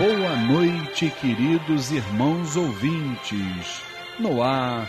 boa noite, queridos irmãos ouvintes. No ar,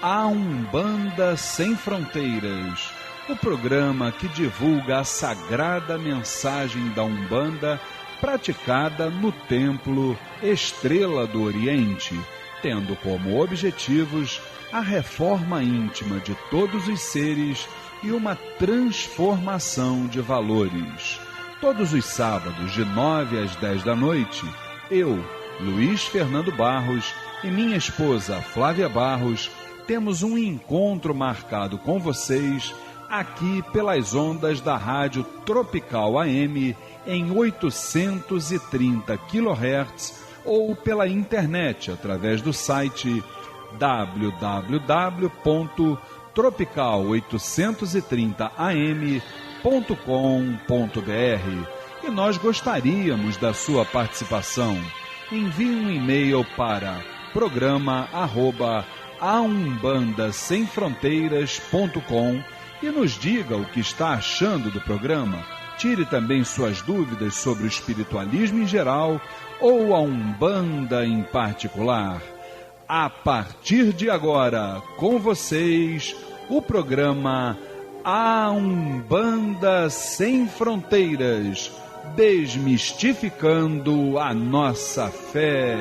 a Umbanda Sem Fronteiras, o programa que divulga a sagrada mensagem da Umbanda praticada no Templo Estrela do Oriente, tendo como objetivos a reforma íntima de todos os seres e uma transformação de valores. Todos os sábados, de 9 às 10 da noite, eu, Luiz Fernando Barros, e minha esposa Flávia Barros, temos um encontro marcado com vocês aqui pelas ondas da Rádio Tropical AM em 830 kHz ou pela internet através do site www.tropical830am.com.br. E nós gostaríamos da sua participação. Envie um e-mail para programa@aumbandasemfronteiras.com e nos diga o que está achando do programa. Tire também suas dúvidas sobre o espiritualismo em geral ou a Umbanda em particular. A partir de agora, com vocês, o programa A Umbanda Sem Fronteiras, desmistificando a nossa fé.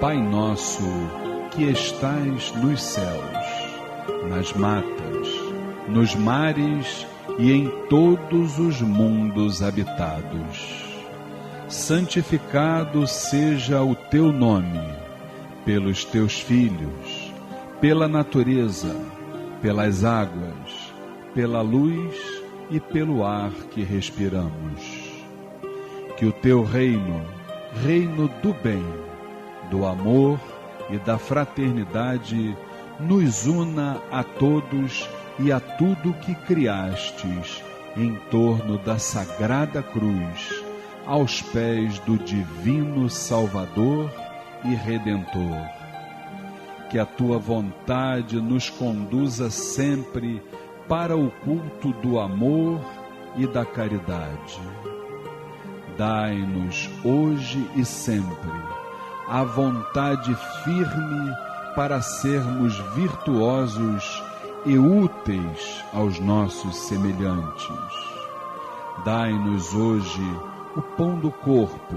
Pai nosso, que estais nos céus, nas matas, nos mares e em todos os mundos habitados, santificado seja o teu nome, pelos teus filhos, pela natureza, pelas águas, pela luz e pelo ar que respiramos. Que o teu reino, reino do bem, do amor e da fraternidade, nos una a todos e a tudo que criastes em torno da sagrada cruz, aos pés do divino Salvador e Redentor. Que a tua vontade nos conduza sempre para o culto do amor e da caridade. Dai-nos hoje e sempre a vontade firme para sermos virtuosos e úteis aos nossos semelhantes. Dai-nos hoje o pão do corpo,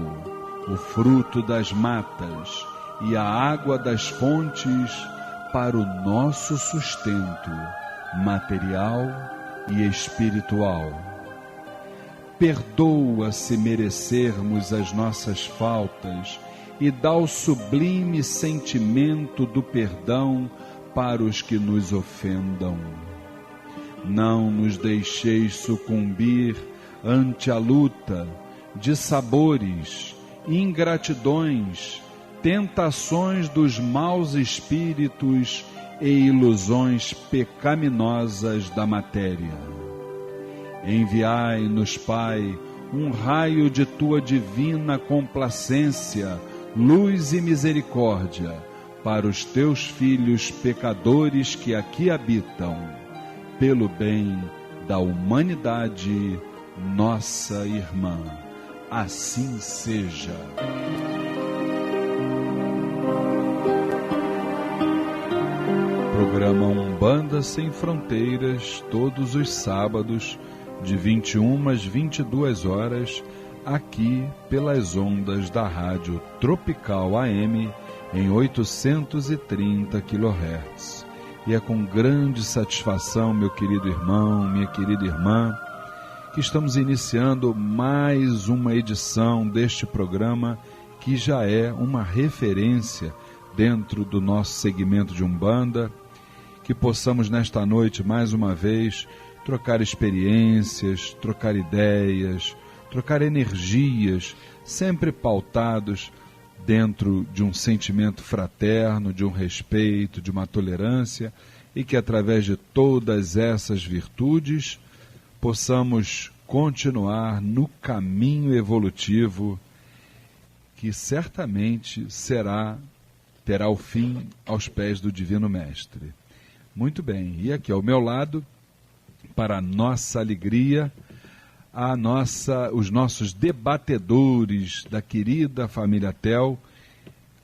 o fruto das matas e a água das fontes para o nosso sustento material e espiritual. Perdoa se merecermos as nossas faltas e dá o sublime sentimento do perdão para os que nos ofendam. Não nos deixeis sucumbir ante a luta de sabores, ingratidões, tentações dos maus espíritos e ilusões pecaminosas da matéria. Enviai-nos, Pai, um raio de tua divina complacência, luz e misericórdia para os teus filhos pecadores que aqui habitam, pelo bem da humanidade, nossa irmã. Assim seja. Programa Umbanda Sem Fronteiras, todos os sábados, de 21 às 22 horas, aqui pelas ondas da Rádio Tropical AM em 830 kHz. E é com grande satisfação, meu querido irmão, minha querida irmã, que estamos iniciando mais uma edição deste programa que já é uma referência dentro do nosso segmento de Umbanda, que possamos nesta noite mais uma vez trocar experiências, trocar ideias, trocar energias, sempre pautados dentro de um sentimento fraterno, de um respeito, de uma tolerância, e que através de todas essas virtudes possamos continuar no caminho evolutivo que certamente terá o fim aos pés do Divino Mestre. Muito bem, e aqui ao meu lado, para a nossa alegria, os nossos debatedores da querida família Tel,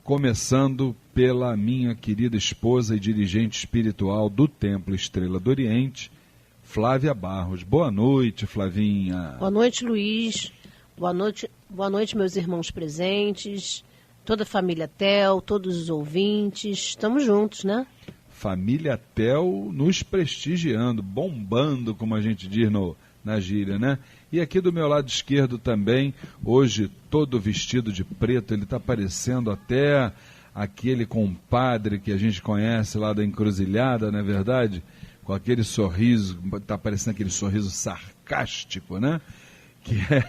começando pela minha querida esposa e dirigente espiritual do Templo Estrela do Oriente, Flávia Barros. Boa noite, Flavinha. Boa noite, Luiz. Boa noite, meus irmãos presentes, toda a família Tel, todos os ouvintes. Estamos juntos, né? Família Tel nos prestigiando, bombando, como a gente diz na gíria, né? E aqui do meu lado esquerdo também, hoje todo vestido de preto, ele está parecendo até aquele compadre que a gente conhece lá da Encruzilhada, não é verdade? Com aquele sorriso, está parecendo aquele sorriso sarcástico, né? Que é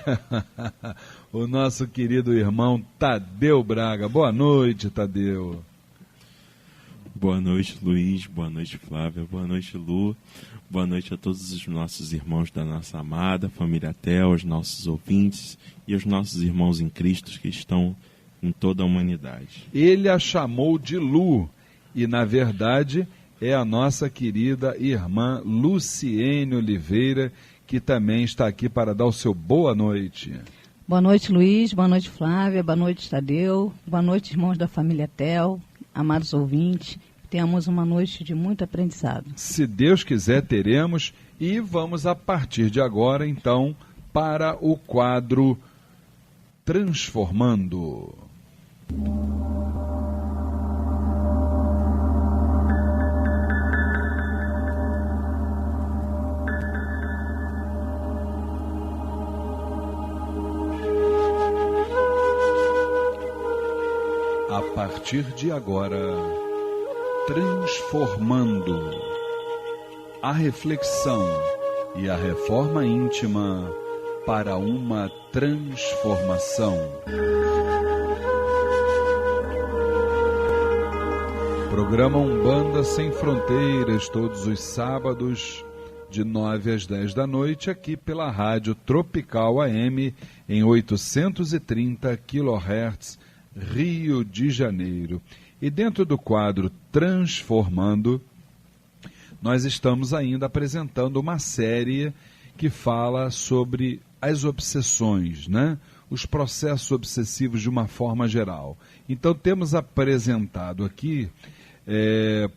o nosso querido irmão Tadeu Braga. Boa noite, Tadeu. Boa noite, Luiz. Boa noite, Flávia. Boa noite, Lu. Boa noite a todos os nossos irmãos da nossa amada família Tel, aos nossos ouvintes e aos nossos irmãos em Cristo que estão em toda a humanidade. Ele a chamou de Lu e, na verdade, é a nossa querida irmã Luciene Oliveira, que também está aqui para dar o seu boa noite. Boa noite, Luiz. Boa noite, Flávia. Boa noite, Tadeu. Boa noite, irmãos da família Tel, amados ouvintes. Tenhamos uma noite de muito aprendizado. Se Deus quiser, teremos. E vamos, a partir de agora, então, para o quadro Transformando. A partir de agora, Transformando. A reflexão e a reforma íntima para uma transformação. Programa Umbanda Sem Fronteiras, todos os sábados, de 9 às 10 da noite, aqui pela Rádio Tropical AM, em 830 kHz, Rio de Janeiro. E dentro do quadro Transformando, nós estamos ainda apresentando uma série que fala sobre as obsessões, né? Os processos obsessivos de uma forma geral. Então temos apresentado aqui,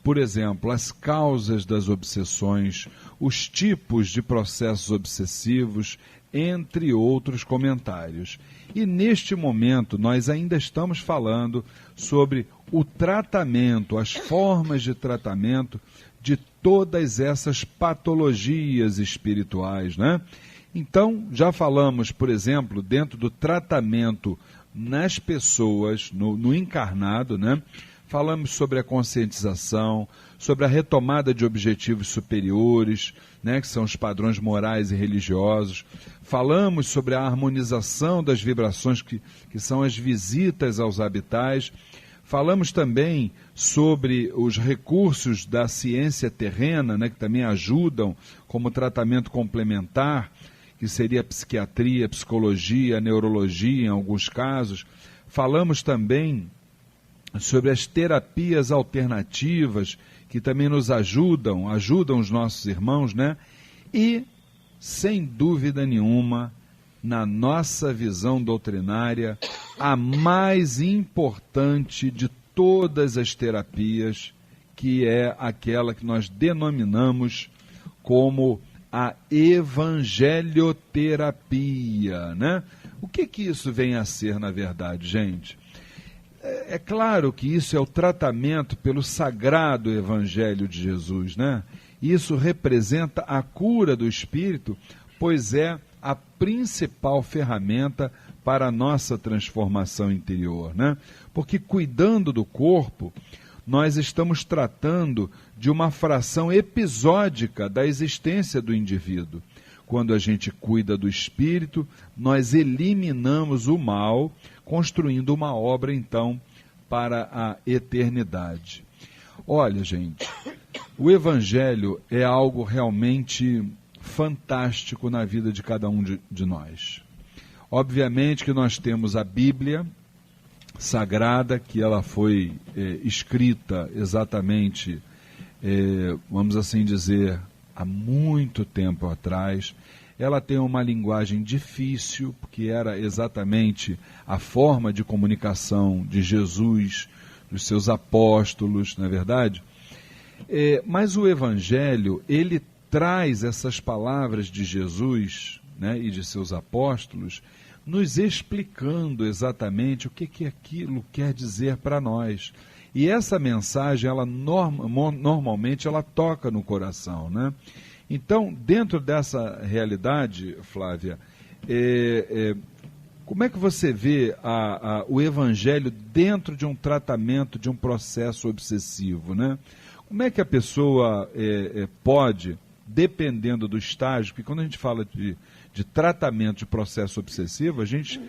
por exemplo, as causas das obsessões, os tipos de processos obsessivos, entre outros comentários. E neste momento nós ainda estamos falando sobre o tratamento, as formas de tratamento de todas essas patologias espirituais, né? Então, já falamos, por exemplo, dentro do tratamento nas pessoas, no encarnado, né? Falamos sobre a conscientização, sobre a retomada de objetivos superiores, né, que são os padrões morais e religiosos. Falamos sobre a harmonização das vibrações, que são as visitas aos habitais. Falamos também sobre os recursos da ciência terrena, né, que também ajudam como tratamento complementar, que seria a psiquiatria, a psicologia, a neurologia em alguns casos. Falamos também sobre as terapias alternativas, que também nos ajudam os nossos irmãos, né? E, sem dúvida nenhuma, na nossa visão doutrinária, a mais importante de todas as terapias, que é aquela que nós denominamos como a evangelioterapia, né? O que isso vem a ser, na verdade, gente? É claro que isso é o tratamento pelo sagrado Evangelho de Jesus, né? Isso representa a cura do espírito, pois é a principal ferramenta para a nossa transformação interior, né? Porque cuidando do corpo, nós estamos tratando de uma fração episódica da existência do indivíduo. Quando a gente cuida do espírito, nós eliminamos o mal, construindo uma obra, então, para a eternidade. Olha, gente, o Evangelho é algo realmente fantástico na vida de cada um de nós. Obviamente que nós temos a Bíblia Sagrada, que ela foi escrita exatamente, vamos assim dizer, há muito tempo atrás. Ela tem uma linguagem difícil, porque era exatamente a forma de comunicação de Jesus, dos seus apóstolos, não é verdade? Mas o Evangelho, ele traz essas palavras de Jesus, né, e de seus apóstolos, nos explicando exatamente o que aquilo quer dizer para nós. E essa mensagem, ela normalmente ela toca no coração, né? Então, dentro dessa realidade, Flávia, como é que você vê o Evangelho dentro de um tratamento, de um processo obsessivo, né? Como é que a pessoa pode, dependendo do estágio, porque quando a gente fala de tratamento de processo obsessivo, a gente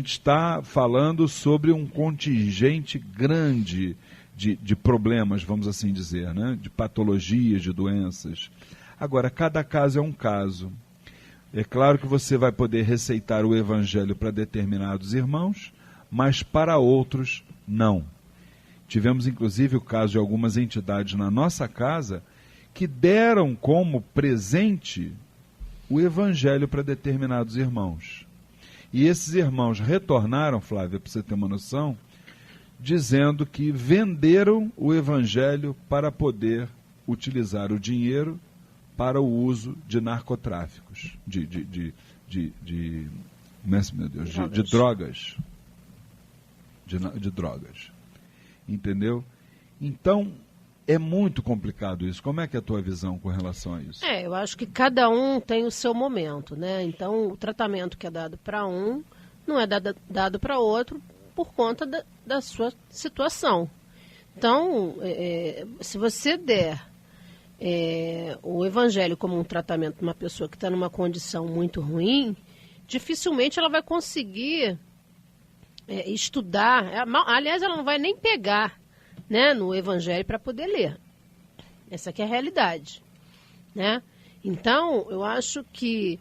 está falando sobre um contingente grande de problemas, vamos assim dizer, né? De patologias, de doenças. Agora, cada caso é um caso. É claro que você vai poder receitar o Evangelho para determinados irmãos, mas para outros, não. Tivemos, inclusive, o caso de algumas entidades na nossa casa que deram como presente o Evangelho para determinados irmãos. E esses irmãos retornaram, Flávia, para você ter uma noção, dizendo que venderam o Evangelho para poder utilizar o dinheiro para o uso de narcotráficos, de drogas. De drogas. Entendeu? Então, é muito complicado isso. Como é que é a tua visão com relação a isso? Eu acho que cada um tem o seu momento, né? Então, o tratamento que é dado para um não é dado para outro por conta da sua situação. Então, se você der o Evangelho como um tratamento para uma pessoa que está numa condição muito ruim, dificilmente ela vai conseguir estudar. Aliás, ela não vai nem pegar, né, no Evangelho para poder ler. Essa aqui é a realidade, né? Então, eu acho que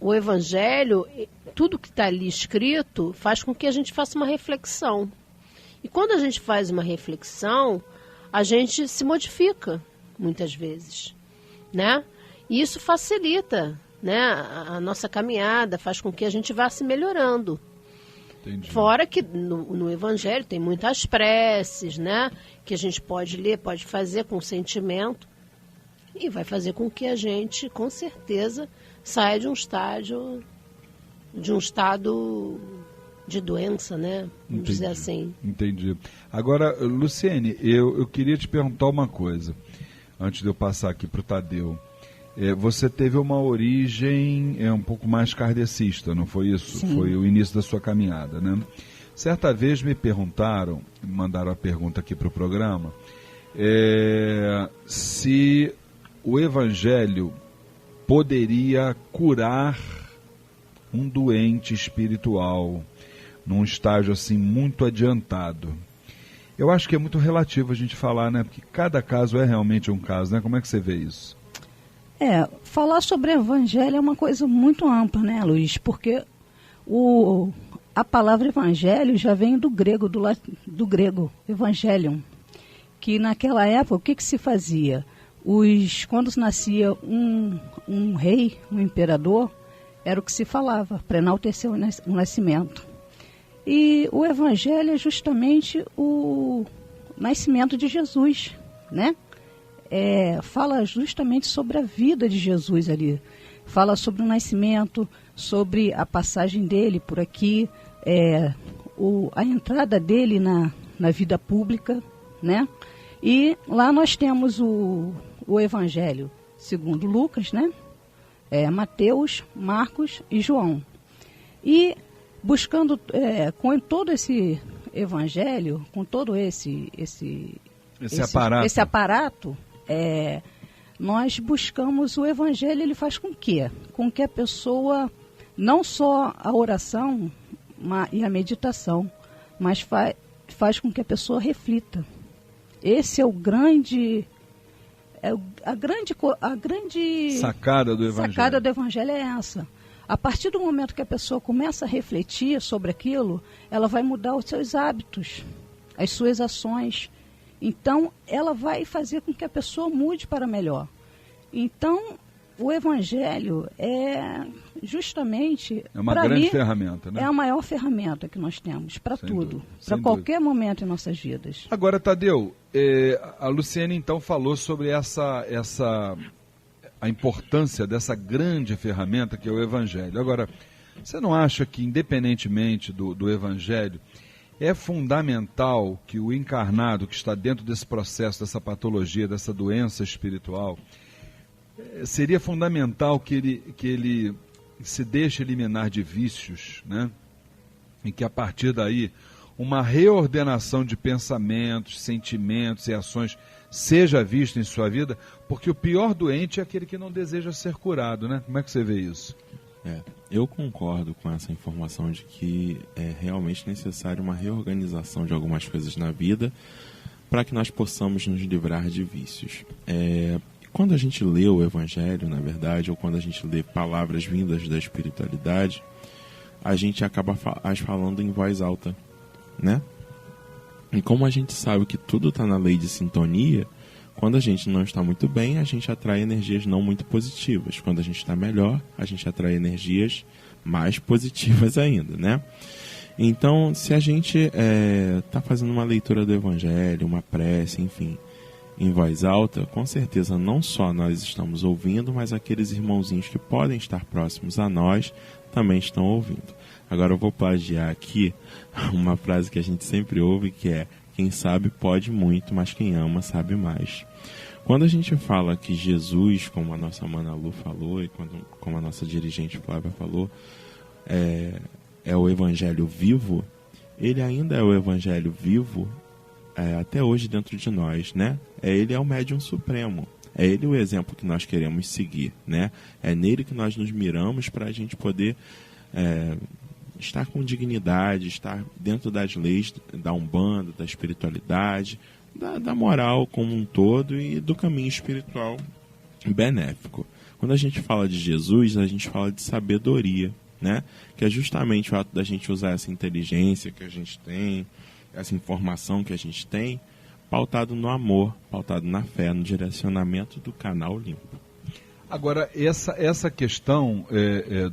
o Evangelho, tudo que está ali escrito, faz com que a gente faça uma reflexão. E quando a gente faz uma reflexão, a gente se modifica, muitas vezes, né? E isso facilita, né, a nossa caminhada, faz com que a gente vá se melhorando. Entendi. Fora que no Evangelho tem muitas preces, né, que a gente pode ler, pode fazer com sentimento, e vai fazer com que a gente, com certeza, saia de um estado de doença, né? Vamos dizer assim. Entendi. Agora, Luciene, eu queria te perguntar uma coisa, antes de eu passar aqui para o Tadeu. Você teve uma origem um pouco mais kardecista, não foi isso? Sim. Foi o início da sua caminhada, né? Certa vez me perguntaram, mandaram a pergunta aqui para o programa, se o Evangelho poderia curar um doente espiritual num estágio assim muito adiantado. Eu acho que é muito relativo a gente falar, né? Porque cada caso é realmente um caso, né? Como é que você vê isso? Falar sobre Evangelho é uma coisa muito ampla, né, Luiz? Porque a palavra Evangelho já vem do grego, do grego, Evangelion, que naquela época, o que se fazia? Quando nascia um rei, um imperador, era o que se falava, para enaltecer o nascimento. E o Evangelho é justamente o nascimento de Jesus, né? Fala justamente sobre a vida de Jesus ali. Fala sobre o nascimento, sobre a passagem dele por aqui, a entrada dele na vida pública, né? E lá nós temos o Evangelho segundo Lucas, né? Mateus, Marcos e João. E buscando, com todo esse Evangelho, com todo esse aparato, nós buscamos o Evangelho. Ele faz com quê? Com que a pessoa, não só a oração e a meditação, mas faz com que a pessoa reflita. Esse é o grande A grande sacada do Evangelho. Sacada do Evangelho é essa. A partir do momento que a pessoa começa a refletir sobre aquilo, ela vai mudar os seus hábitos, as suas ações. Então, ela vai fazer com que a pessoa mude para melhor. Então, o Evangelho é justamente... É uma grande ferramenta, né? É a maior ferramenta que nós temos para tudo, para qualquer momento em nossas vidas. Agora, Tadeu, a Luciene então falou sobre a importância dessa grande ferramenta que é o Evangelho. Agora, você não acha que, independentemente do Evangelho, é fundamental que o encarnado que está dentro desse processo, dessa patologia, dessa doença espiritual, seria fundamental que ele se deixe eliminar de vícios, né? E que a partir daí uma reordenação de pensamentos, sentimentos e ações seja vista em sua vida, porque o pior doente é aquele que não deseja ser curado, né? Como é que você vê isso? Eu concordo com essa informação de que é realmente necessário uma reorganização de algumas coisas na vida para que nós possamos nos livrar de vícios. Quando a gente lê o Evangelho, na verdade, ou quando a gente lê palavras vindas da espiritualidade, a gente acaba falando em voz alta, né? E como a gente sabe que tudo está na lei de sintonia, quando a gente não está muito bem, a gente atrai energias não muito positivas. Quando a gente está melhor, a gente atrai energias mais positivas ainda, né? Então, se a gente está fazendo uma leitura do Evangelho, uma prece, enfim, em voz alta, com certeza não só nós estamos ouvindo, mas aqueles irmãozinhos que podem estar próximos a nós também estão ouvindo. Agora eu vou plagiar aqui uma frase que a gente sempre ouve, que é: quem sabe pode muito, mas quem ama sabe mais. Quando a gente fala que Jesus, como a nossa Mana Lu falou e como a nossa dirigente Flávia falou, é o Evangelho vivo, ele ainda é o Evangelho vivo até hoje dentro de nós, né? Ele é o médium supremo. É ele o exemplo que nós queremos seguir, né? É nele que nós nos miramos para a gente poder estar com dignidade, estar dentro das leis da Umbanda, da espiritualidade, da moral como um todo e do caminho espiritual benéfico. Quando a gente fala de Jesus, a gente fala de sabedoria, né? Que é justamente o ato da gente usar essa inteligência que a gente tem, essa informação que a gente tem, pautado no amor, pautado na fé, no direcionamento do canal limpo. Agora, essa questão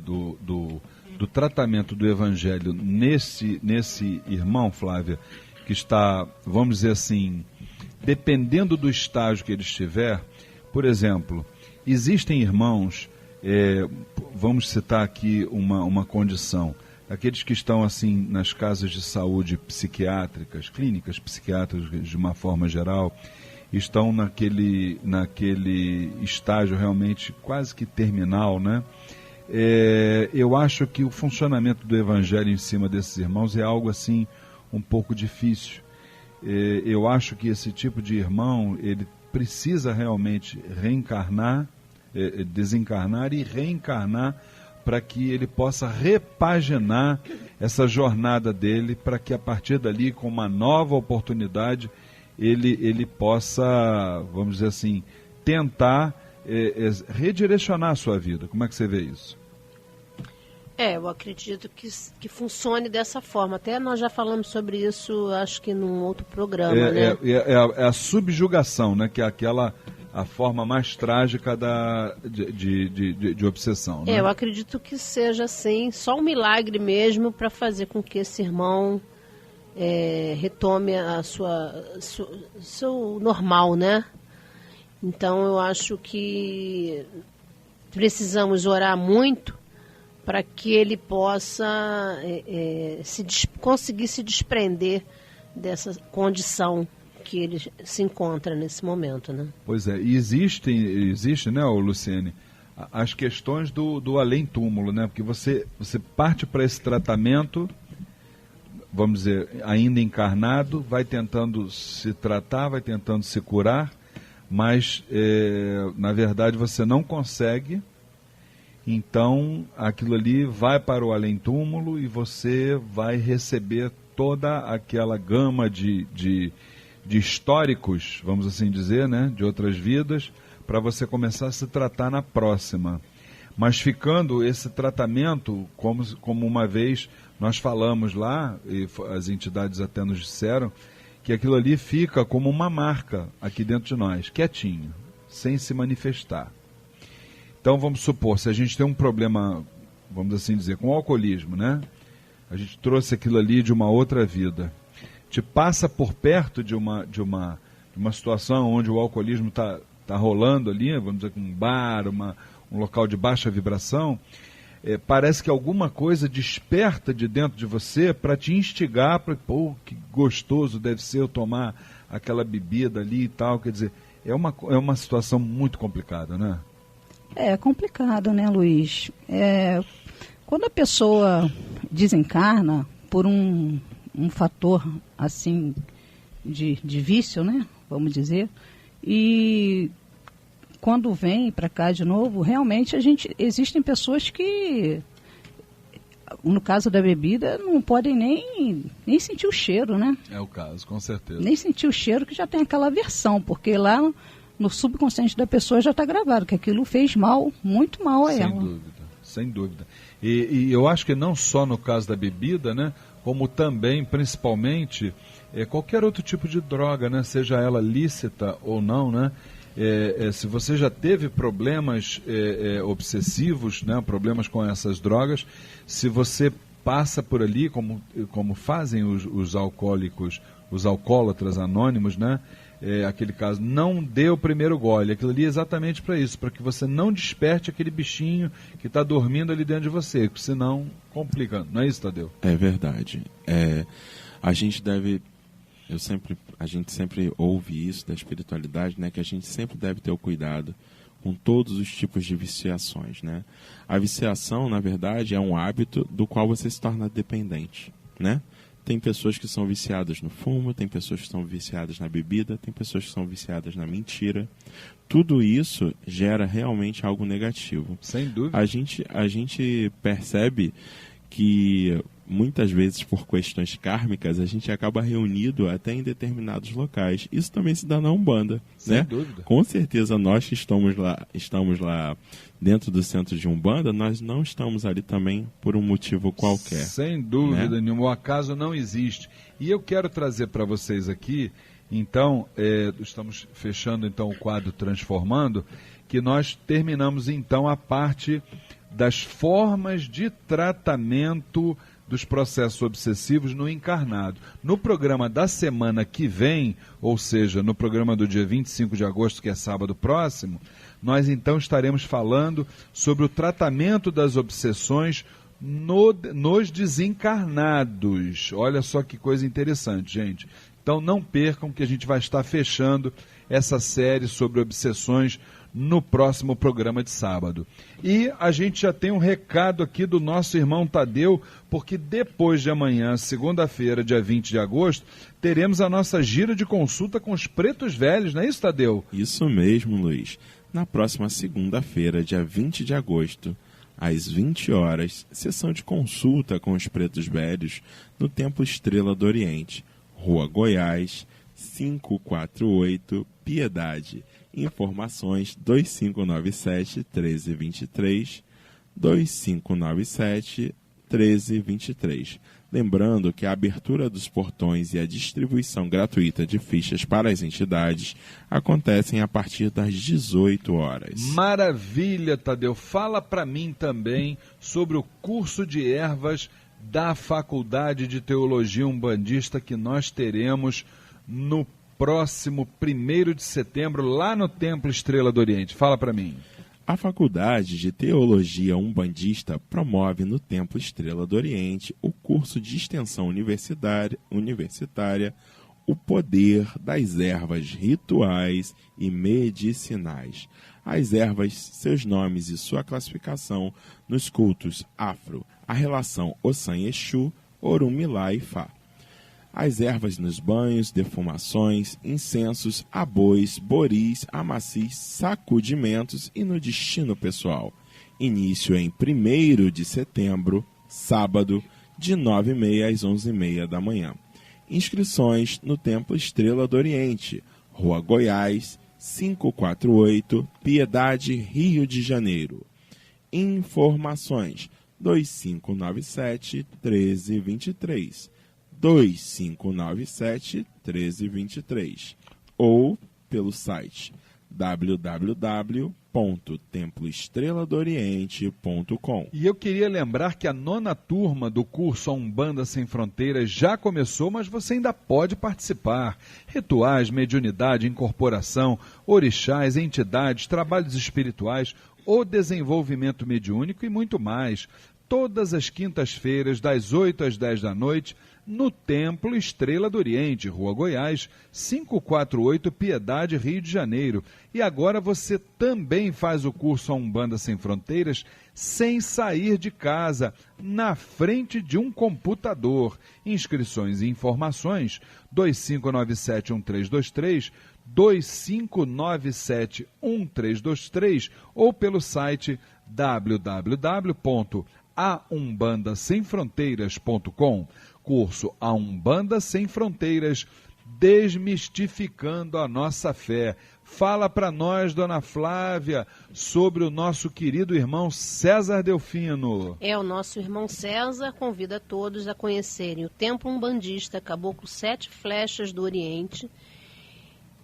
do tratamento do Evangelho nesse irmão, Flávia, que está, vamos dizer assim, dependendo do estágio que ele estiver, por exemplo, existem irmãos, vamos citar aqui uma condição, aqueles que estão assim nas casas de saúde psiquiátricas, clínicas psiquiátricas de uma forma geral, estão naquele estágio realmente quase que terminal, né? Eu acho que o funcionamento do Evangelho em cima desses irmãos é algo assim um pouco difícil. Eu acho que esse tipo de irmão, ele precisa realmente reencarnar, desencarnar e reencarnar para que ele possa repaginar essa jornada dele, para que a partir dali, com uma nova oportunidade, ele possa, vamos dizer assim, tentar redirecionar a sua vida. Como é que você vê isso? Eu acredito que funcione dessa forma. Até nós já falamos sobre isso, acho que num outro programa, né? É a subjugação, né? Que é a forma mais trágica de obsessão, né? Eu acredito que seja assim, só um milagre mesmo para fazer com que esse irmão retome seu normal, né? Então eu acho que precisamos orar muito para que ele possa conseguir se desprender dessa condição que ele se encontra nesse momento, né? Pois é, e existe, né, Luciene, as questões do além-túmulo, né? Porque você parte para esse tratamento, vamos dizer, ainda encarnado, vai tentando se tratar, vai tentando se curar, mas, na verdade, você não consegue. Então, aquilo ali vai para o além-túmulo e você vai receber toda aquela gama de de históricos, vamos assim dizer, né, de outras vidas, para você começar a se tratar na próxima. Mas ficando esse tratamento, como uma vez nós falamos lá, e as entidades até nos disseram, que aquilo ali fica como uma marca aqui dentro de nós, quietinho, sem se manifestar. Então vamos supor, se a gente tem um problema, vamos assim dizer, com o alcoolismo, né? A gente trouxe aquilo ali de uma outra vida. Te passa por perto de uma situação onde o alcoolismo está rolando ali, vamos dizer, um bar, um local de baixa vibração, parece que alguma coisa desperta de dentro de você para te instigar, para, pô, que gostoso deve ser eu tomar aquela bebida ali e tal. Quer dizer, é uma situação muito complicada, né? É complicado, né, Luiz? Quando a pessoa desencarna por um fator assim de vício, né, vamos dizer, e quando vem para cá de novo, realmente existem pessoas que, no caso da bebida, não podem nem sentir o cheiro, né? É o caso, com certeza. Nem sentir o cheiro, que já tem aquela aversão, porque lá no subconsciente da pessoa já está gravado, que aquilo fez mal, muito mal a ela. Sem dúvida, sem dúvida. E eu acho que não só no caso da bebida, né, como também, principalmente, qualquer outro tipo de droga, né, seja ela lícita ou não, né? Se você já teve problemas obsessivos, né, problemas com essas drogas, se você passa por ali, como fazem os alcoólicos, os alcoólatras anônimos, né, aquele caso, não dê o primeiro gole, aquilo ali é exatamente para isso, para que você não desperte aquele bichinho que está dormindo ali dentro de você, porque senão complica, não é isso, Tadeu? É verdade. A gente sempre ouve isso da espiritualidade, né, que a gente sempre deve ter o cuidado com todos os tipos de viciações, né? A viciação, na verdade, é um hábito do qual você se torna dependente, né? Tem pessoas que são viciadas no fumo, tem pessoas que são viciadas na bebida, tem pessoas que são viciadas na mentira. Tudo isso gera realmente algo negativo. Sem dúvida. A gente percebe que muitas vezes, por questões kármicas, a gente acaba reunido até em determinados locais. Isso também se dá na Umbanda, sem né? dúvida. Com certeza nós que estamos lá dentro do centro de Umbanda, nós não estamos ali também por um motivo qualquer. Sem dúvida, né? Nenhum, o acaso não existe. E eu quero trazer para vocês aqui, então, estamos fechando então o quadro Transformando, que nós terminamos então a parte das formas de tratamento dos processos obsessivos no encarnado. No programa da semana que vem, ou seja, no programa do dia 25 de agosto, que é sábado próximo, nós então estaremos falando sobre o tratamento das obsessões nos desencarnados. Olha só que coisa interessante, gente. Então não percam que a gente vai estar fechando essa série sobre obsessões no próximo programa de sábado. E a gente já tem um recado aqui do nosso irmão Tadeu, porque depois de amanhã, segunda-feira, dia 20 de agosto, teremos a nossa gira de consulta com os pretos velhos, não é isso, Tadeu? Isso mesmo, Luiz. Na próxima segunda-feira, dia 20 de agosto, às 20 horas, sessão de consulta com os pretos velhos no Templo Estrela do Oriente, Rua Goiás, 548, Piedade. Informações 2597-1323, 2597-1323. Lembrando que a abertura dos portões e a distribuição gratuita de fichas para as entidades acontecem a partir das 18 horas. Maravilha, Tadeu. Fala para mim também sobre o curso de ervas da Faculdade de Teologia Umbandista que nós teremos no próximo 1º de setembro, lá no Templo Estrela do Oriente. Fala para mim. A Faculdade de Teologia Umbandista promove no Templo Estrela do Oriente o curso de extensão universitária O Poder das Ervas Rituais e Medicinais. As ervas, seus nomes e sua classificação nos cultos afro, a relação Ossan-Exu, Orunmilá e Fá. As ervas nos banhos, defumações, incensos, abois, boris, amacis, sacudimentos e no destino pessoal. Início em 1º de setembro, sábado, de 9h30 às 11h30 da manhã. Inscrições no Templo Estrela do Oriente, Rua Goiás, 548, Piedade, Rio de Janeiro. Informações 2597-1323, 2597-1323, ou pelo site www.temploestreladoriente.com. E eu queria lembrar que a 9ª turma do curso A Umbanda Sem Fronteiras já começou, mas você ainda pode participar. Rituais, mediunidade, incorporação, orixás, entidades, trabalhos espirituais, o desenvolvimento mediúnico e muito mais. Todas as quintas-feiras, das 8 às 10 da noite, no Templo Estrela do Oriente, Rua Goiás, 548, Piedade, Rio de Janeiro. E agora você também faz o curso A Umbanda Sem Fronteiras sem sair de casa, na frente de um computador. Inscrições e informações 2597-1323, 2597-1323 ou pelo site www.aumbandasemfronteiras.com. Curso A Umbanda Sem Fronteiras, desmistificando a nossa fé. Fala para nós, dona Flávia, sobre o nosso querido irmão César Delfino. O nosso irmão César convida todos a conhecerem o Templo Umbandista Caboclo 7 Flechas do Oriente,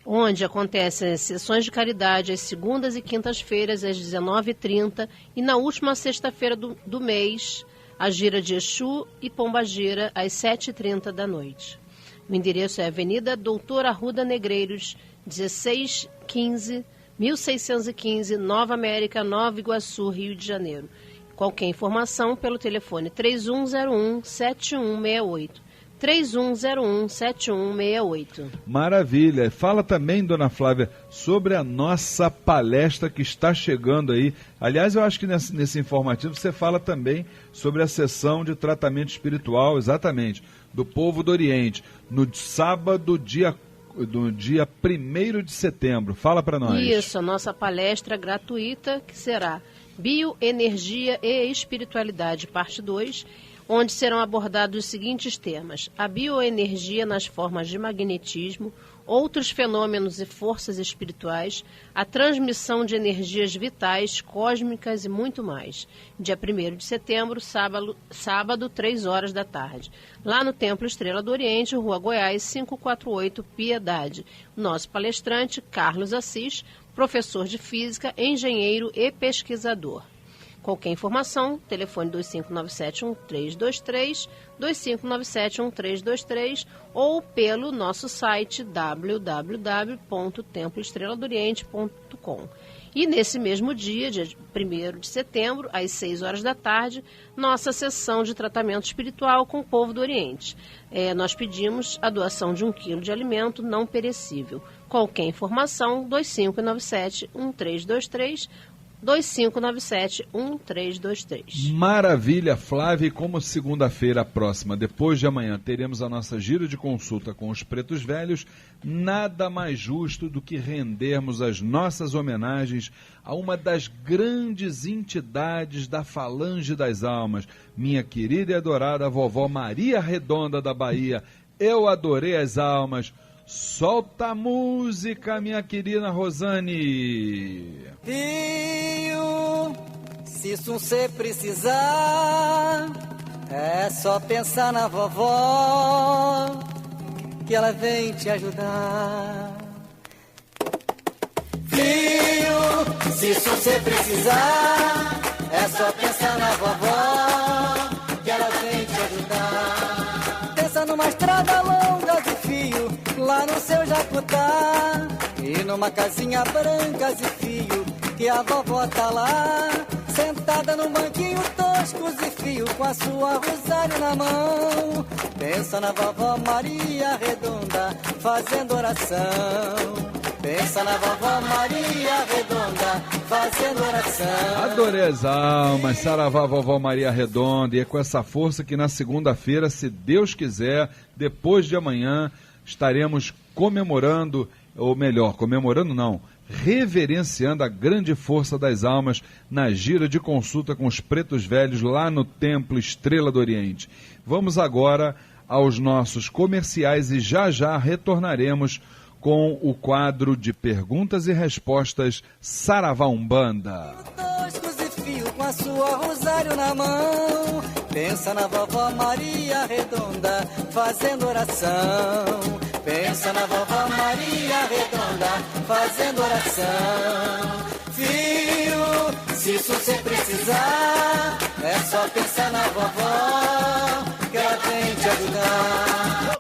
onde acontecem as sessões de caridade às segundas e quintas-feiras às 19h30 e na última sexta-feira do mês, a gira de Exu e Pombagira às 7h30 da noite. O endereço é Avenida Doutor Arruda Negreiros, 1615, Nova América, Nova Iguaçu, Rio de Janeiro. Qualquer informação pelo telefone 3101-7168. 3101-7168. Maravilha. Fala também, dona Flávia, sobre a nossa palestra que está chegando aí. Aliás, eu acho que nesse informativo você fala também sobre a sessão de tratamento espiritual, exatamente, do povo do Oriente, no sábado, dia 1º de setembro. Fala para nós. Isso, a nossa palestra gratuita, que será Bioenergia e Espiritualidade, parte 2, onde serão abordados os seguintes temas: a bioenergia nas formas de magnetismo, outros fenômenos e forças espirituais, a transmissão de energias vitais, cósmicas e muito mais. Dia 1º de setembro, sábado, 3 horas da tarde. Lá no Templo Estrela do Oriente, Rua Goiás, 548, Piedade. Nosso palestrante, Carlos Assis, professor de Física, engenheiro e pesquisador. Qualquer informação, telefone 2597-1323, 2597-1323 ou pelo nosso site www.temploestreladoriente.com. E nesse mesmo dia 1º de setembro, às 6 horas da tarde, nossa sessão de tratamento espiritual com o povo do Oriente. Nós pedimos a doação de 1 quilo de alimento não perecível. Qualquer informação, 2597-1323, 2597-1323. Maravilha, Flávia. E como segunda-feira próxima, depois de amanhã, teremos a nossa gira de consulta com os pretos velhos, nada mais justo do que rendermos as nossas homenagens a uma das grandes entidades da Falange das Almas, minha querida e adorada vovó Maria Redonda da Bahia. Eu adorei as almas. Solta a música, minha querida Rosane. Filho, se você precisar, é só pensar na vovó, que ela vem te ajudar. Filho, se você precisar, é só pensar na vovó, que ela vem te ajudar. Pensa numa estrada longa de fio, lá no seu Jacutá, e numa casinha branca de fio, que a vovó tá lá, sentada num banquinho tosco de fio, com a sua rosário na mão. Pensa na vovó Maria Redonda, fazendo oração. Pensa na vovó Maria Redonda, fazendo oração. Adorei as almas, saravá vovó Maria Redonda. E é com essa força que na segunda-feira, se Deus quiser, depois de amanhã, estaremos comemorando, ou melhor, comemorando não, reverenciando a grande força das almas na gira de consulta com os pretos velhos lá no Templo Estrela do Oriente. Vamos agora aos nossos comerciais e já retornaremos com o quadro de perguntas e respostas Saravá Umbanda. Dois crucifixos com a sua rosário na mão, pensa na vovó Maria Redonda fazendo oração. Pensa na vovó Maria Redonda fazendo oração. Filho, se isso você precisar, é só pensar na vovó, que ela vem te ajudar.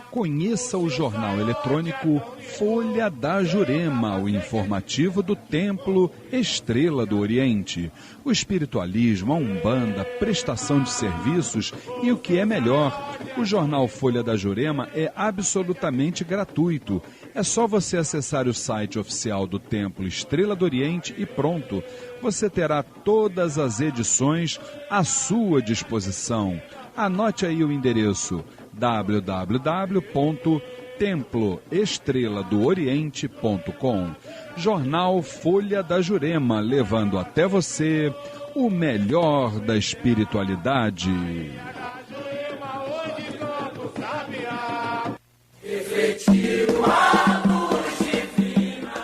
Conheça o jornal eletrônico Folha da Jurema, o informativo do Templo Estrela do Oriente. O espiritualismo, a Umbanda, prestação de serviços e o que é melhor, o jornal Folha da Jurema é absolutamente gratuito. É só você acessar o site oficial do Templo Estrela do Oriente e pronto. Você terá todas as edições à sua disposição. Anote aí o endereço www.temploestreladooriente.com. Jornal Folha da Jurema, levando até você o melhor da espiritualidade.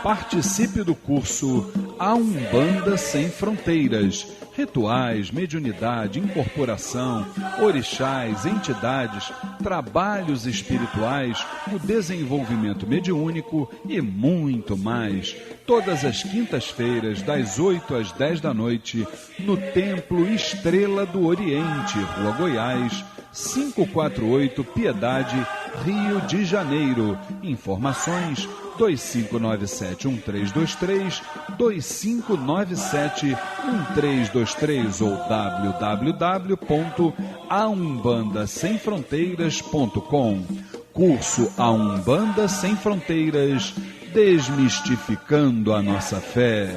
Participe do curso A Umbanda Sem Fronteiras. Rituais, mediunidade, incorporação, orixás, entidades, trabalhos espirituais, o desenvolvimento mediúnico e muito mais. Todas as quintas-feiras, das 8 às 10 da noite, no Templo Estrela do Oriente, Rua Goiás, 548, Piedade, Rio de Janeiro. Informações 2597-1323, 2597-1323 ou www.aumbandasemfronteiras.com. Curso A Umbanda Sem Fronteiras, desmistificando a nossa fé.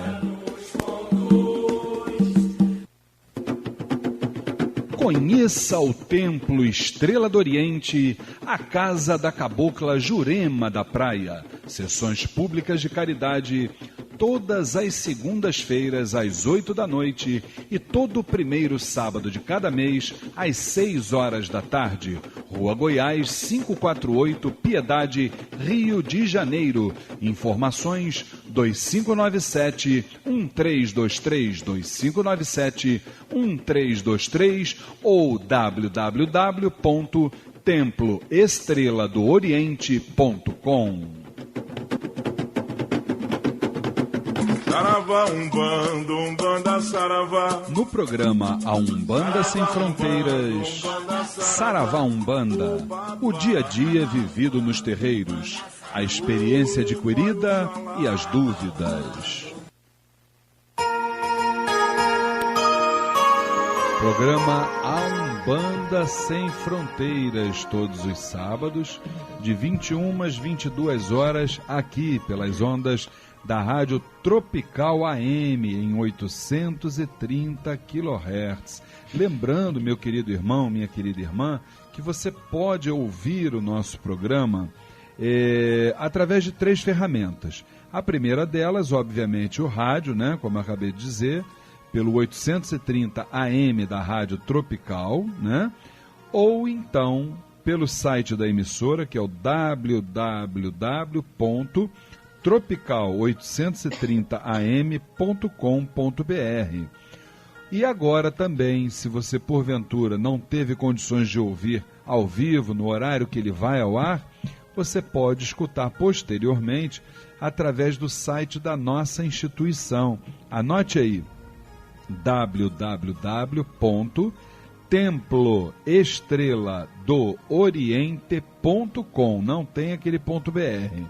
Conheça o Templo Estrela do Oriente, a casa da cabocla Jurema da Praia. Sessões públicas de caridade, todas as segundas-feiras às 8 da noite e todo primeiro sábado de cada mês às 6 horas da tarde. Rua Goiás, 548, Piedade, Rio de Janeiro. Informações 2597-1323, 2597-1323 ou www.temploestreladooriente.com. Saravá, Umbanda, Umbanda, Saravá. No programa A Umbanda Sem Fronteiras, Saravá Umbanda, o dia a dia vivido nos terreiros, a experiência adquirida e as dúvidas. Programa A Umbanda Sem Fronteiras, todos os sábados, de 21 às 22 horas, aqui pelas ondas da Rádio Tropical AM em 830 kHz. Lembrando, meu querido irmão, minha querida irmã, que você pode ouvir o nosso programa através de 3 ferramentas. A primeira delas, obviamente, o rádio, né, como eu acabei de dizer, pelo 830 AM da Rádio Tropical, né, ou então pelo site da emissora, que é o www.tropical830am.com.br. E agora também, se você porventura não teve condições de ouvir ao vivo, no horário que ele vai ao ar, você pode escutar posteriormente através do site da nossa instituição. Anote aí, www.temploestreladooriente.com. Não tem aquele .br.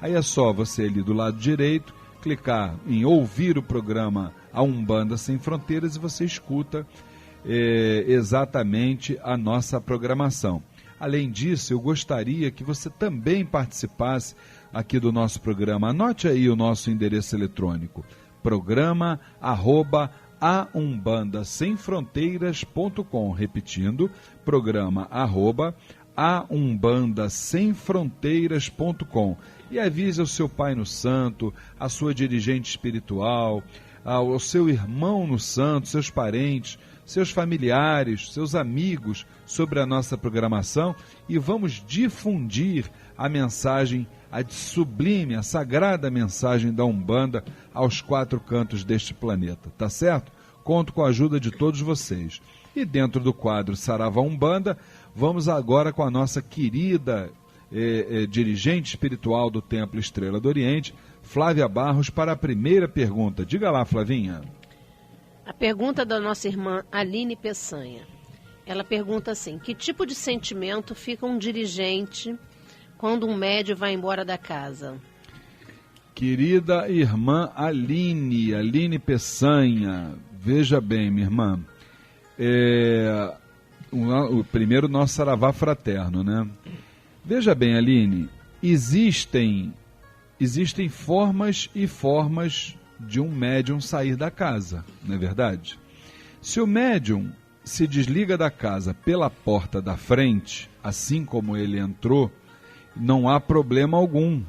Aí é só você ali do lado direito clicar em ouvir o programa A Umbanda Sem Fronteiras e você escuta exatamente a nossa programação. Além disso, eu gostaria que você também participasse aqui do nosso programa. Anote aí o nosso endereço eletrônico, programa@aumbandasemfronteiras.com. Repetindo, programa@aumbandasemfronteiras.com. E avise ao seu Pai no Santo, a sua dirigente espiritual, ao seu irmão no santo, seus parentes, seus familiares, seus amigos sobre a nossa programação e vamos difundir a mensagem, a sublime, a sagrada mensagem da Umbanda aos 4 cantos deste planeta, tá certo? Conto com a ajuda de todos vocês. E dentro do quadro Saravá Umbanda, vamos agora com a nossa querida dirigente espiritual do Templo Estrela do Oriente, Flávia Barros, para a primeira pergunta. Diga lá, Flavinha. A pergunta da nossa irmã Aline Peçanha. Ela pergunta assim: que tipo de sentimento fica um dirigente quando um médium vai embora da casa? Querida irmã Aline Peçanha, veja bem, minha irmã, o primeiro nosso saravá fraterno, né? Veja bem, Aline, existem formas e formas de um médium sair da casa, não é verdade? Se o médium se desliga da casa pela porta da frente, assim como ele entrou, não há problema algum.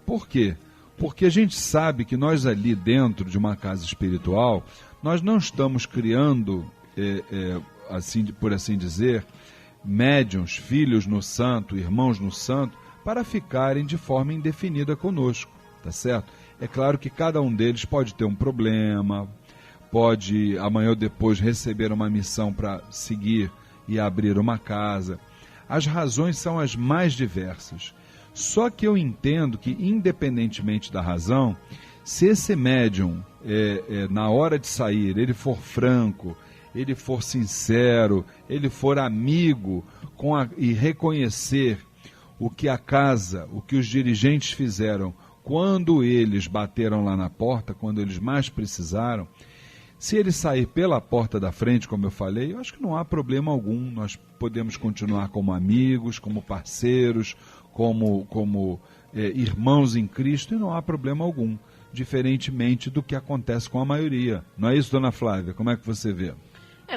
Por quê? Porque a gente sabe que nós ali dentro de uma casa espiritual, nós não estamos criando, assim, por assim dizer, médiuns, filhos no santo, irmãos no santo, para ficarem de forma indefinida conosco, tá certo? É claro que cada um deles pode ter um problema, pode amanhã ou depois receber uma missão para seguir e abrir uma casa. As razões são as mais diversas. Só que eu entendo que, independentemente da razão, se esse médium, na hora de sair, ele for franco, ele for sincero, ele for amigo e reconhecer o que a casa, o que os dirigentes fizeram quando eles bateram lá na porta, quando eles mais precisaram, se ele sair pela porta da frente, como eu falei, eu acho que não há problema algum. Nós podemos continuar como amigos, como parceiros, como irmãos em Cristo, e não há problema algum, diferentemente do que acontece com a maioria. Não é isso, dona Flávia? Como é que você vê?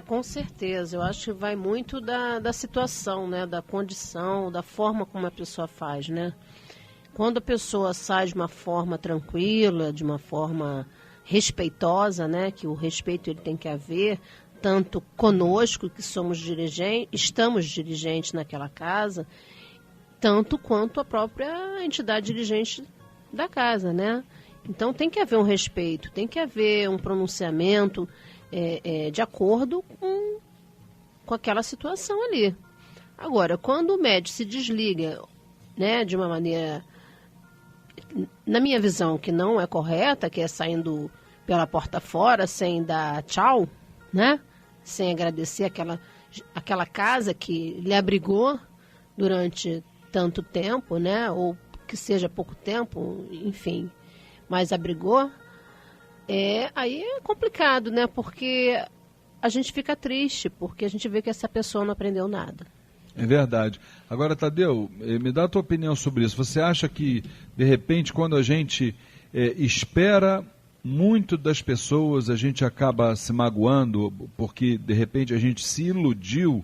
Com certeza. Eu acho que vai muito da situação, né? Da condição, da forma como a pessoa faz, né? Quando a pessoa sai de uma forma tranquila, de uma forma respeitosa, né? Que o respeito ele tem que haver, tanto conosco, que estamos dirigentes naquela casa, tanto quanto a própria entidade dirigente da casa, né? Então tem que haver um respeito, tem que haver um pronunciamento de acordo com aquela situação ali. Agora, quando o médium se desliga, né, de uma maneira, na minha visão, que não é correta, que é saindo pela porta fora, sem dar tchau, né, sem agradecer aquela casa que lhe abrigou durante tanto tempo, né, ou que seja pouco tempo, enfim, mas abrigou, aí é complicado, né, porque a gente fica triste, porque a gente vê que essa pessoa não aprendeu nada. É verdade. Agora, Tadeu, me dá a tua opinião sobre isso. Você acha que, de repente, quando a gente espera muito das pessoas, a gente acaba se magoando, porque, de repente, a gente se iludiu,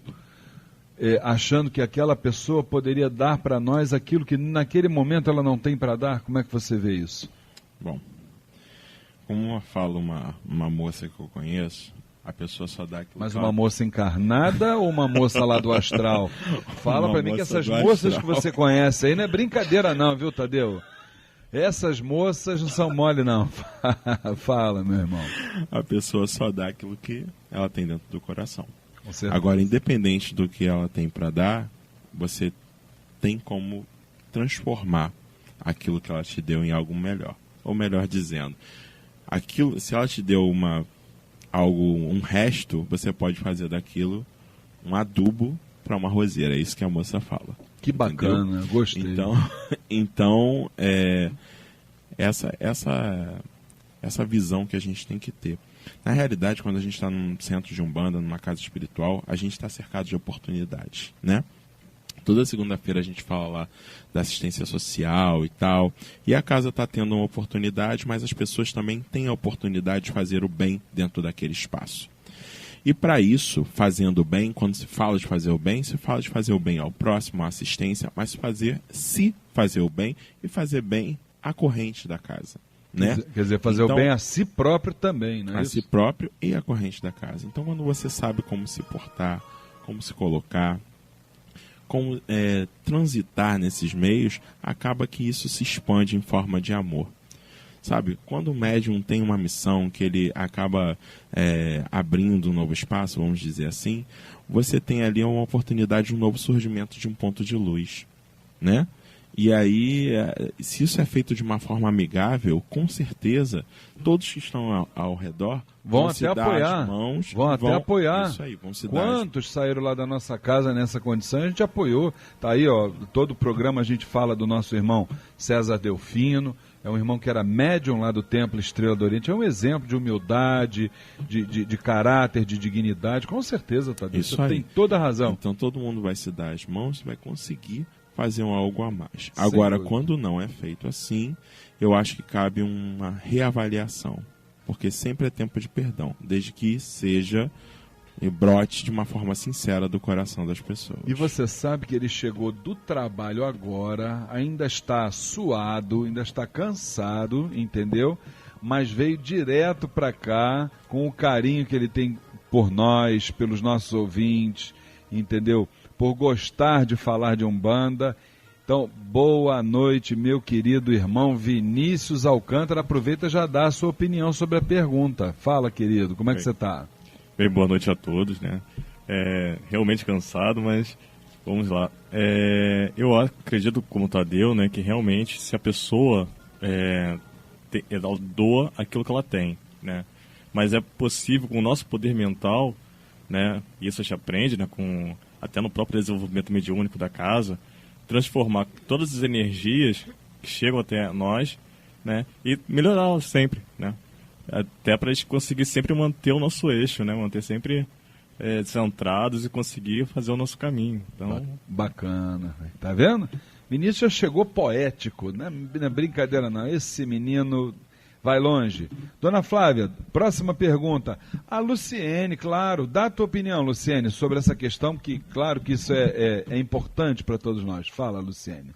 achando que aquela pessoa poderia dar para nós aquilo que, naquele momento, ela não tem para dar? Como é que você vê isso? Bom, como fala uma moça que eu conheço, a pessoa só dá aquilo. Mas uma moça encarnada ou uma moça lá do astral? Fala para mim que essas moças que você conhece aí não é brincadeira não, viu, Tadeu? Essas moças não são mole não. Fala, meu irmão. A pessoa só dá aquilo que ela tem dentro do coração. Agora, independente do que ela tem para dar, você tem como transformar aquilo que ela te deu em algo melhor. Ou melhor dizendo, se ela te deu um resto, você pode fazer daquilo um adubo para uma roseira. É isso que a moça fala. Que bacana, entendeu? Gostei. Então essa visão que a gente tem que ter. Na realidade, quando a gente está num centro de Umbanda, numa casa espiritual, a gente está cercado de oportunidades, né? Toda segunda-feira a gente fala lá da assistência social e tal. E a casa está tendo uma oportunidade, mas as pessoas também têm a oportunidade de fazer o bem dentro daquele espaço. E para isso, fazendo o bem, quando se fala de fazer o bem, se fala de fazer o bem ao próximo, à assistência, mas fazer o bem e fazer bem à corrente da casa. né? Quer dizer, fazer o bem a si próprio também, né? A si próprio e a corrente da casa. Então, quando você sabe como se portar, como se colocar, como transitar nesses meios, acaba que isso se expande em forma de amor. Sabe, quando o médium tem uma missão que ele acaba abrindo um novo espaço, vamos dizer assim, você tem ali uma oportunidade de um novo surgimento de um ponto de luz, né? E aí, se isso é feito de uma forma amigável, com certeza, todos que estão ao redor vão se até dar apoiar. as mãos. Vão até apoiar. Isso aí, vão se Quantos saíram lá da nossa casa nessa condição? A gente apoiou. Tá aí, ó, todo o programa a gente fala do nosso irmão César Delfino. É um irmão que era médium lá do Templo Estrela do Oriente. É um exemplo de humildade, de caráter, de dignidade. Com certeza, Tadeu. Isso Você aí. tem toda a razão. Então todo mundo vai se dar as mãos e vai conseguir fazer algo a mais. Agora, quando não é feito assim, eu acho que cabe uma reavaliação. Porque sempre é tempo de perdão, desde que seja e brote de uma forma sincera do coração das pessoas. E você sabe que ele chegou do trabalho agora, ainda está suado, ainda está cansado, entendeu? Mas veio direto para cá, com o carinho que ele tem por nós, pelos nossos ouvintes, entendeu? Por gostar de falar de Umbanda. Então, boa noite, meu querido irmão Vinícius Alcântara. Aproveita e já dá a sua opinião sobre a pergunta. Fala, querido, como é que você está? Bem, boa noite a todos, né? Realmente cansado, mas vamos lá. Eu acredito, como o Tadeu, né, que realmente se a pessoa ela doa aquilo que ela tem, né? Mas é possível, com o nosso poder mental, né, e isso a gente aprende, né, até no próprio desenvolvimento mediúnico da casa, transformar todas as energias que chegam até nós, né, e melhorá-las sempre, né? Até para a gente conseguir sempre manter o nosso eixo, né? Manter sempre centrados e conseguir fazer o nosso caminho. Então... Bacana. Tá vendo? Vinícius já chegou poético, não é brincadeira não. Esse menino vai longe. Dona Flávia, próxima pergunta. A Luciene, claro, dá a tua opinião, Luciene, sobre essa questão, que claro que isso é importante para todos nós. Fala, Luciene.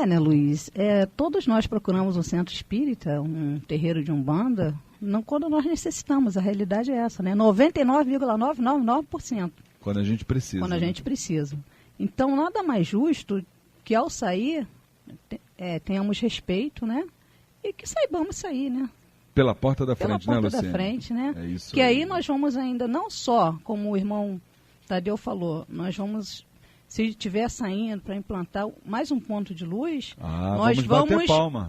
Né, Luiz? Todos nós procuramos um centro espírita, um terreiro de Umbanda, não quando nós necessitamos, a realidade é essa, né? 99,999%. Quando a gente precisa. Quando a gente precisa. Então, nada mais justo que ao sair, tenhamos respeito, né? E que saibamos sair, né? Pela porta da frente, né, Luciene? Pela porta da frente, né? É isso. Que aí nós vamos ainda, não só, como o irmão Tadeu falou, nós vamos... Se estiver saindo para implantar mais um ponto de luz,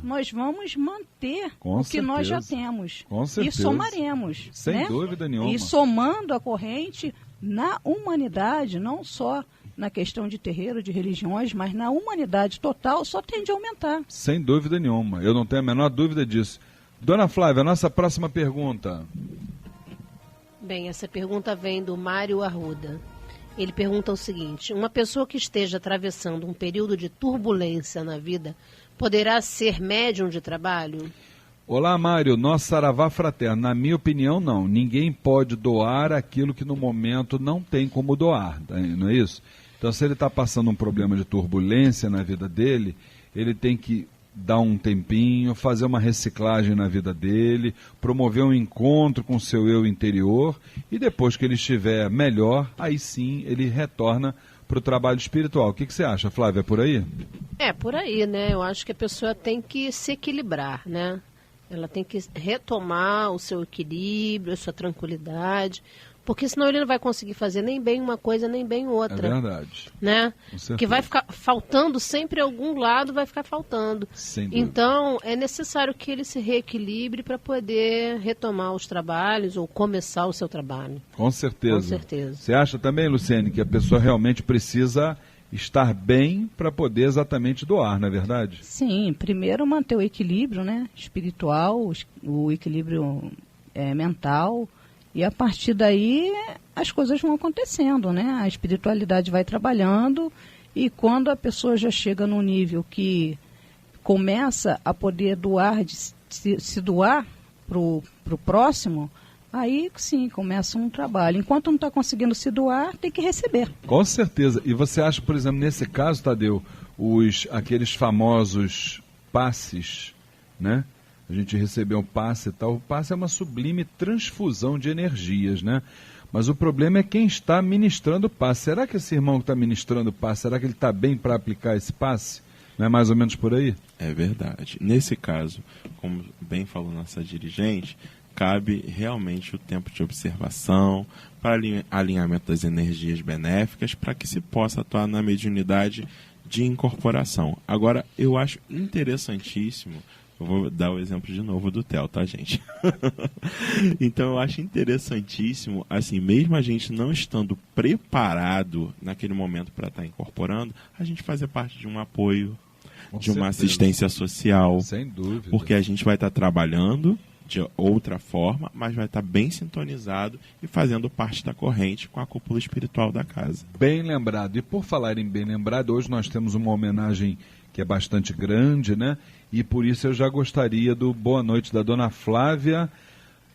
nós vamos manter que nós já temos. Com certeza. E somaremos. Sem dúvida nenhuma. E somando a corrente na humanidade, não só na questão de terreiro, de religiões, mas na humanidade total, só tende a aumentar. Sem dúvida nenhuma. Eu não tenho a menor dúvida disso. Dona Flávia, a nossa próxima pergunta. Bem, essa pergunta vem do Mário Arruda. Ele pergunta o seguinte: uma pessoa que esteja atravessando um período de turbulência na vida poderá ser médium de trabalho? Olá, Mário. Nosso saravá fraterno. Na minha opinião, não. Ninguém pode doar aquilo que no momento não tem como doar, não é isso? Então, se ele está passando um problema de turbulência na vida dele, ele tem que dar um tempinho, fazer uma reciclagem na vida dele, promover um encontro com o seu eu interior, e depois que ele estiver melhor, aí sim ele retorna para o trabalho espiritual. O que você acha, Flávia? É por aí? É, por aí, né? Eu acho que a pessoa tem que se equilibrar, né? Ela tem que retomar o seu equilíbrio, a sua tranquilidade, porque senão ele não vai conseguir fazer nem bem uma coisa, nem bem outra. É verdade. Né? Que vai ficar faltando sempre algum lado, vai ficar faltando. Sem dúvida. Então, é necessário que ele se reequilibre para poder retomar os trabalhos ou começar o seu trabalho. Com certeza. Com certeza. Você acha também, Luciene, que a pessoa realmente precisa estar bem para poder exatamente doar, não é verdade? Sim, primeiro manter o equilíbrio, né, espiritual, o equilíbrio mental, e a partir daí as coisas vão acontecendo, né? A espiritualidade vai trabalhando, e quando a pessoa já chega num nível que começa a poder doar, se doar para o próximo, aí sim começa um trabalho. Enquanto não está conseguindo se doar, tem que receber. Com certeza. E você acha, por exemplo, nesse caso, Tadeu, aqueles famosos passes, né? a gente recebeu um passe e tal. O passe é uma sublime transfusão de energias, né? Mas o problema é quem está ministrando o passe. Será que esse irmão que está ministrando o passe, será que ele está bem para aplicar esse passe? Não é mais ou menos por aí? É verdade. Nesse caso, como bem falou nossa dirigente, cabe realmente o tempo de observação, para alinhamento das energias benéficas, para que se possa atuar na mediunidade de incorporação. Agora, eu acho interessantíssimo, eu vou dar o exemplo de novo do Theo, tá, gente? Então, eu acho interessantíssimo, assim, mesmo a gente não estando preparado naquele momento para estar incorporando, a gente fazer parte de um apoio, de uma assistência social. Sem dúvida. Porque a gente vai estar trabalhando de outra forma, mas vai estar bem sintonizado e fazendo parte da corrente com a cúpula espiritual da casa. Bem lembrado. E por falar em bem lembrado, hoje nós temos uma homenagem que é bastante grande, né? E por isso eu já gostaria do boa noite da Dona Flávia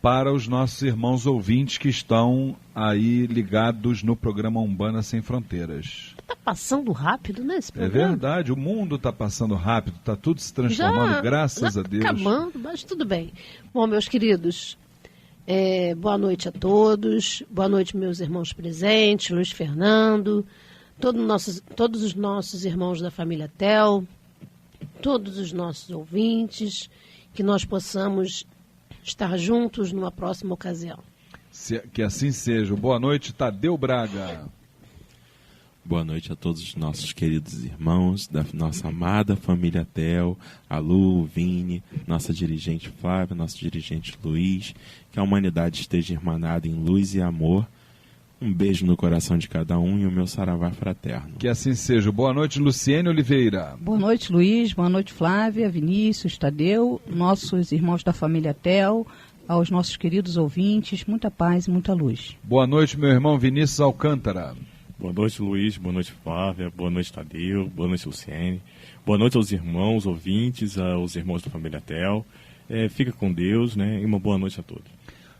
para os nossos irmãos ouvintes que estão aí ligados no programa Umbanda Sem Fronteiras. Está passando rápido, né, esse É programa? verdade, o mundo está passando rápido, está tudo se transformando, graças a Deus. Acabando, mas tudo bem. Bom, meus queridos, boa noite a todos, boa noite meus irmãos presentes, Luiz Fernando, todos os nossos irmãos da família Tel, todos os nossos ouvintes, que nós possamos estar juntos numa próxima ocasião. Que assim seja. Boa noite, Tadeu Braga. Boa noite a todos os nossos queridos irmãos da nossa amada família Tel, a Lu, o Vini, nossa dirigente Flávia, nosso dirigente Luiz, que a humanidade esteja irmanada em luz e amor. Um beijo no coração de cada um e o meu saravá fraterno. Que assim seja. Boa noite, Luciene Oliveira. Boa noite, Luiz. Boa noite, Flávia, Vinícius, Tadeu, nossos irmãos da família Tel, aos nossos queridos ouvintes. Muita paz e muita luz. Boa noite, meu irmão Vinícius Alcântara. Boa noite, Luiz. Boa noite, Flávia. Boa noite, Tadeu. Boa noite, Luciene. Boa noite aos irmãos ouvintes, aos irmãos da família Tel. Fica com Deus, né? E uma boa noite a todos.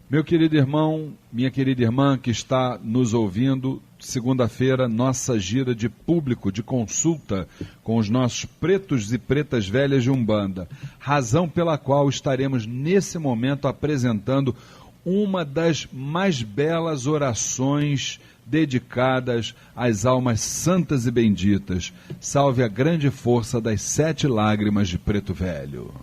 Meu querido irmão, minha querida irmã que está nos ouvindo, segunda-feira, nossa gira de público, de consulta com os nossos pretos e pretas velhas de Umbanda. Razão pela qual estaremos nesse momento apresentando uma das mais belas orações dedicadas às almas santas e benditas. Salve a grande força das 7 lágrimas de Preto Velho.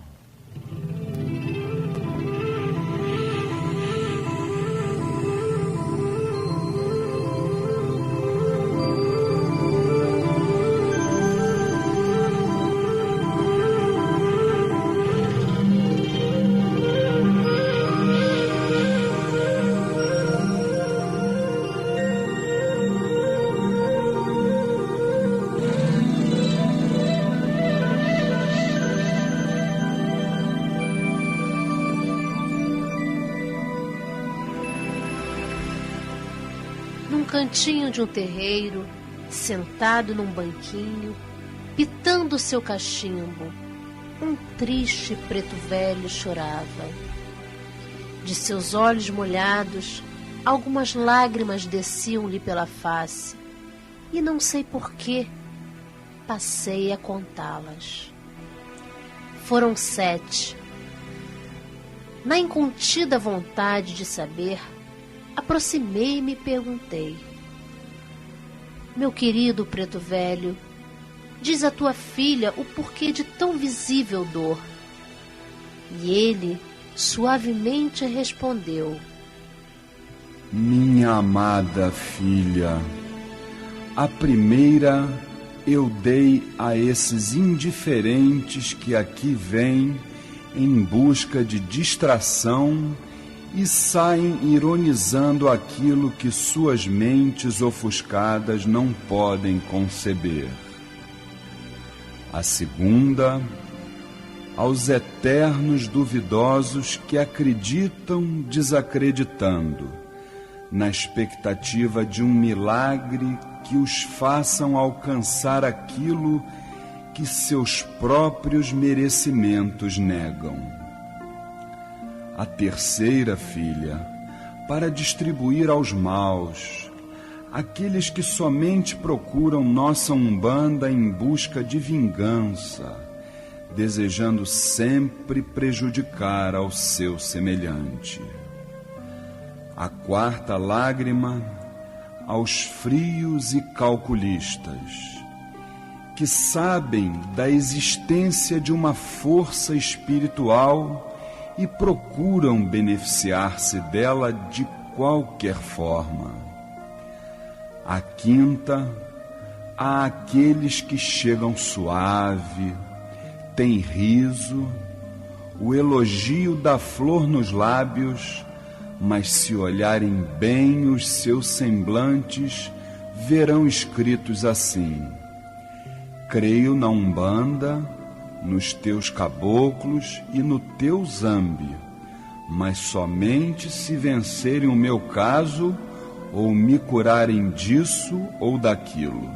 Cantinho de um terreiro, sentado num banquinho, pitando seu cachimbo, um triste preto velho chorava. De seus olhos molhados, algumas lágrimas desciam-lhe pela face, e não sei porquê, passei a contá-las. Foram 7. Na incontida vontade de saber, aproximei-me e perguntei: meu querido preto velho, diz a tua filha o porquê de tão visível dor. E ele suavemente respondeu: minha amada filha, a primeira eu dei a esses indiferentes que aqui vêm em busca de distração e saem ironizando aquilo que suas mentes ofuscadas não podem conceber. A segunda, aos eternos duvidosos que acreditam desacreditando, na expectativa de um milagre que os façam alcançar aquilo que seus próprios merecimentos negam. A terceira, filha, para distribuir aos maus, aqueles que somente procuram nossa Umbanda em busca de vingança, desejando sempre prejudicar ao seu semelhante. A quarta lágrima aos frios e calculistas, que sabem da existência de uma força espiritual e procuram beneficiar-se dela de qualquer forma. A quinta, há aqueles que chegam suave, têm riso, o elogio da flor nos lábios, mas se olharem bem os seus semblantes, verão escritos assim: creio na Umbanda, nos teus caboclos e no teu zambi, mas somente se vencerem o meu caso ou me curarem disso ou daquilo.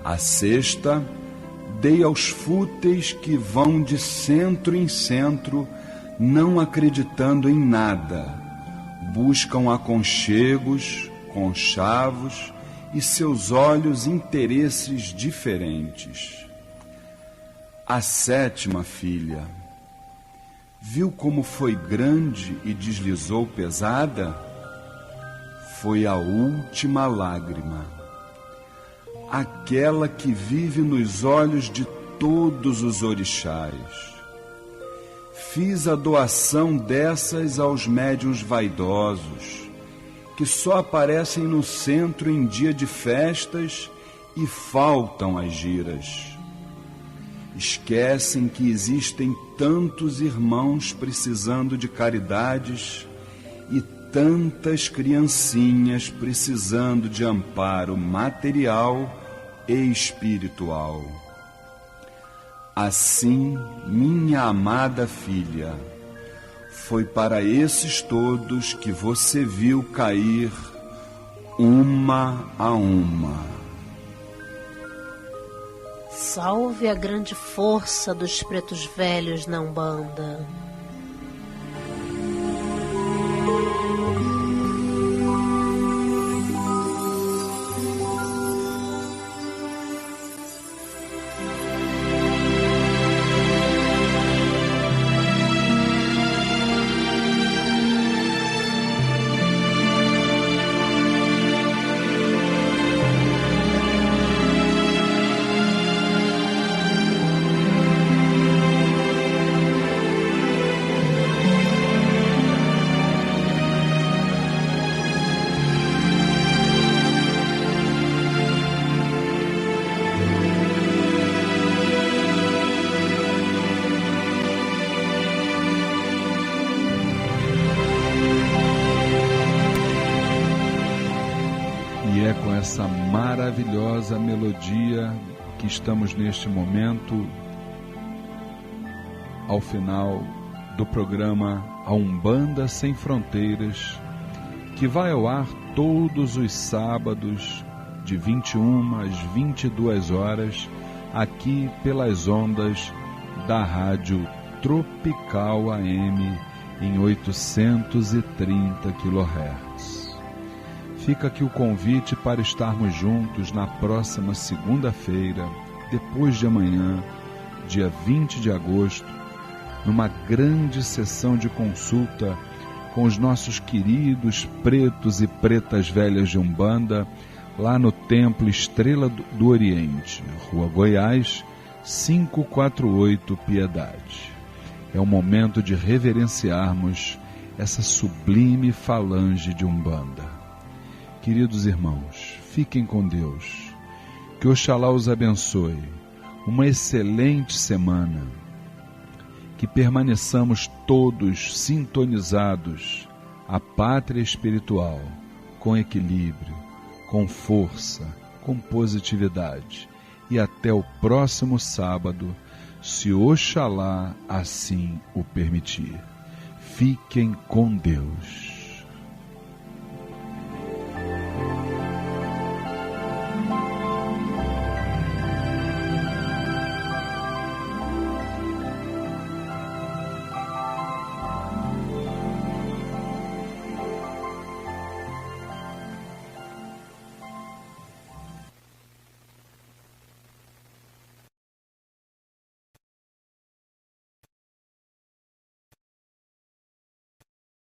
A sexta, dei aos fúteis que vão de centro em centro, não acreditando em nada, buscam aconchegos, conchavos e seus olhos interesses diferentes. A sétima, filha, viu como foi grande e deslizou pesada? Foi a última lágrima, aquela que vive nos olhos de todos os orixás. Fiz a doação dessas aos médiuns vaidosos, que só aparecem no centro em dia de festas e faltam às giras. Esquecem que existem tantos irmãos precisando de caridades e tantas criancinhas precisando de amparo material e espiritual. Assim, minha amada filha, foi para esses todos que você viu cair uma a uma. Salve a grande força dos pretos velhos na Umbanda. Essa maravilhosa melodia que estamos neste momento ao final do programa A Umbanda Sem Fronteiras, que vai ao ar todos os sábados de 21 às 22 horas aqui pelas ondas da Rádio Tropical AM em 830 kHz. Fica aqui o convite para estarmos juntos na próxima segunda-feira, depois de amanhã, dia 20 de agosto, numa grande sessão de consulta com os nossos queridos pretos e pretas velhas de Umbanda, lá no Templo Estrela do Oriente, Rua Goiás, 548 Piedade. É o momento de reverenciarmos essa sublime falange de Umbanda. Queridos irmãos, fiquem com Deus, que Oxalá os abençoe, uma excelente semana, que permaneçamos todos sintonizados à pátria espiritual, com equilíbrio, com força, com positividade, e até o próximo sábado, se Oxalá assim o permitir. Fiquem com Deus.